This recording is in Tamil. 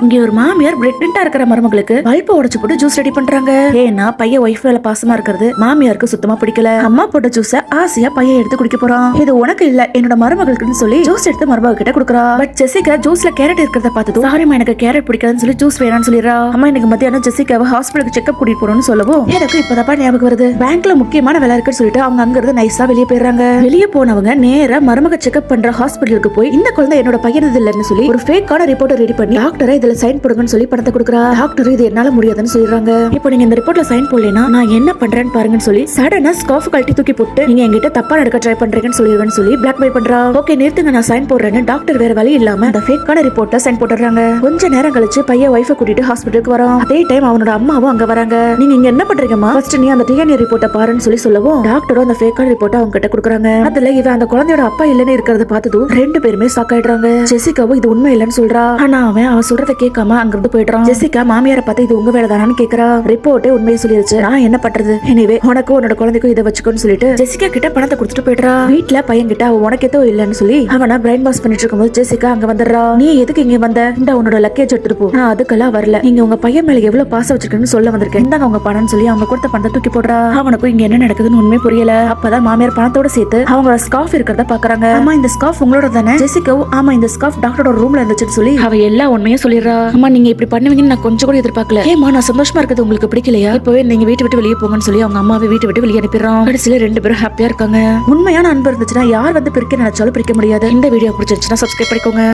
இங்க ஒரு மாமியார் பிரெக்னெண்டா இருக்கிற மருமகளுக்கு பல்ப உடைச்சு போட்டு ஜூஸ் ரெடி பண்றாங்க. ஏன்னா பையன் ஒய்ஃப் மேல பாசமா இருக்கிறது மாமியாருக்கு சுத்தமா பிடிக்கல. அம்மா போட்ட ஜூஸ ஆசையா பையன் எடுத்து குடிக்க போறான். இது உனக்கு இல்ல என்னோட மருமகளுக்குன்னு சொல்லி ஜூஸ் எடுத்து மருமக கிட்ட குடுக்குறா. பட் ஜெசிகா ஜூஸ்ல கேரட் இருக்கிறத பார்த்ததும் சாரிமா எனக்கு கேரட் பிடிக்காதுன்னு சொல்லி ஜூஸ் வேணாம்னு சொல்லிடுறா. அம்மா எனக்கு மத்தியானம் ஜெசிகாவை ஹாஸ்பிட்டலுக்கு செக்அப் கூட்டிட்டு போறோம்னு சொல்லவும் எனக்கு இப்பதான் ஞாபகம் வருது, பேங்க்ல முக்கியமான வேலை இருக்குன்னு சொல்லிட்டு அவங்க அங்க இருந்து நைஸா வெளியே போயிடுறாங்க. வெளியே போனவங்க நேரா மருமக செக்அப் பண்ற ஹாஸ்பிட்டலுக்கு போய் இந்த குழந்தை என்னோட பையனது இல்லன்னு சொல்லி ஒரு ஃபேக்கான ரிப்போர்ட் ரெடி பண்ணி டாக்டரை இதுல சைன் போடுங்கன்னு சொல்லி பணத்தை கொடுக்குறா. டாக்டர் இது என்னால முடியாதுன்னு சொல்லிடுறாங்க. இப்போ நீங்க இந்த ரிப்போர்ட்ல சைன் போடலனா நான் என்ன பண்றேன்னு பாருங்கன்னு சொல்லி சடனா ஸ்கார்ஃப் கழட்டி தூக்கி போட்டு நீங்க என்கிட்ட தப்பா நடக்க ட்ரை பண்றீங்கன்னு சொல்லிடுவேன்னு சொல்லி பிளாக்மெயில் பண்றா. ஓகே நிறுத்துங்க நான் சைன் போடுறேன்னு டாக்டர் வேற வழி இல்லாம அந்த ஃபேக்கான ரிப்போர்ட்ல சைன் போட்டுறாங்க. கொஞ்ச நேரம் கழிச்சு பையன் ஒய்ஃபை கூட்டிட்டு ஹாஸ்பிட்டலுக்கு வரான். அதே டைம் அவனோட அம்மாவும் அங்க வராங்க. நீங்க இங்க என்ன பண்றீங்கம்மா, ஃபர்ஸ்ட் நீ அந்த டிஎன்ஏ ரிப்போர்ட்டை பாருன்னு சொல்லவும் டாக்டரும் அந்த ஃபேக்கான ரிப்போர்ட்டை அவங்க கிட்ட கொடுக்குறாங்க. அதுல இவன் அந்த குழந்தையோட அப்பா இல்லன்னு இருக்கிறத பார்த்ததும் ரெண்டு பேருமே ஷாக் ஆயிடுறாங்க. ஜெசிகாவும் இது உண்மை இல்லன்னு சொல்றா. ஆனா அவ சொல்றத கேட்காம அங்க இருந்து போயிடுறான். ஜெசிகா மாமியாரை பார்த்து இது உங்க வேலை தானான்னு கேக்குறா. ரிப்போர்ட்டே உண்மையை சொல்லிருச்சு, நான் என்ன பண்றது, எனவே உனக்கும் உன்னோட குழந்தைக்கும் இதை வச்சுக்கோன்னு சொல்லிட்டு ஜெசிகா கிட்ட பணத்தை கொடுத்துட்டு போயிடுறா. வீட்டுல பையன் கிட்ட உனக்கு எதோ இல்லன்னு சொல்லி அவனை பிரைன் வாஷ் பண்ணிட்டு இருக்கும்போது ஜெசிகா அங்க வந்துடுறா. நீ எதுக்கு இங்க வந்த, இந்த உன்னோட லக்கேஜ் எடுத்துட்டு போ, நான் அதுக்கெல்லாம் வரல, நீங்க உங்க பையன் மேல எவ்வளவு பாசம் வச்சிருக்கேன்னு சொல்ல வந்திருக்கேன், இந்தாங்க உங்க பணம்னு சொல்லி அவங்க கொடுத்த பணத்தை தூக்கி போடுறா. அவனுக்கும் இங்க என்ன நடக்குதுன்னு உண்மை புரியல. அப்பதான் மாமியார் பணத்தோட சேர்த்து அவங்களோட ஸ்கார்ஃப் இருக்கிறத பாக்குறாங்க. ஆமா இந்த ஸ்கார்ஃப் உங்களோட தானே. ஜெசிகாவும் ஆமா இந்த ஸ்கார்ஃப் டாக்டரோட ரூம்ல இருந்துச்சுன்னு சொல்லி அவ எல்லா உண்மையும் சொல்லிடுறா. அம்மா நீங்க இப்படி பண்ணுவீங்கன்னு நான் கொஞ்சம் கூட எதிர்பார்க்கல. ஏமா நான் சந்தோஷமா இருக்கிறது உங்களுக்கு பிடிக்கலையா, இப்பவே நீங்க வீட்டை விட்டு வெளியே போங்கன்னு சொல்லி அவங்க அம்மாவை வீட்டை விட்டு வெளியே அனுப்பிடுறான். கடைசியில ரெண்டு பேரும் ஹாப்பியா இருக்காங்க. உண்மையான அன்பு இருந்துச்சுன்னா யார் வந்து பிரிக்க நினைச்சாலும் பிரிக்க முடியாது. இந்த வீடியோ பிடிச்சிருச்சுன்னா சப்ஸ்கிரைப் பண்ணிக்கோங்க.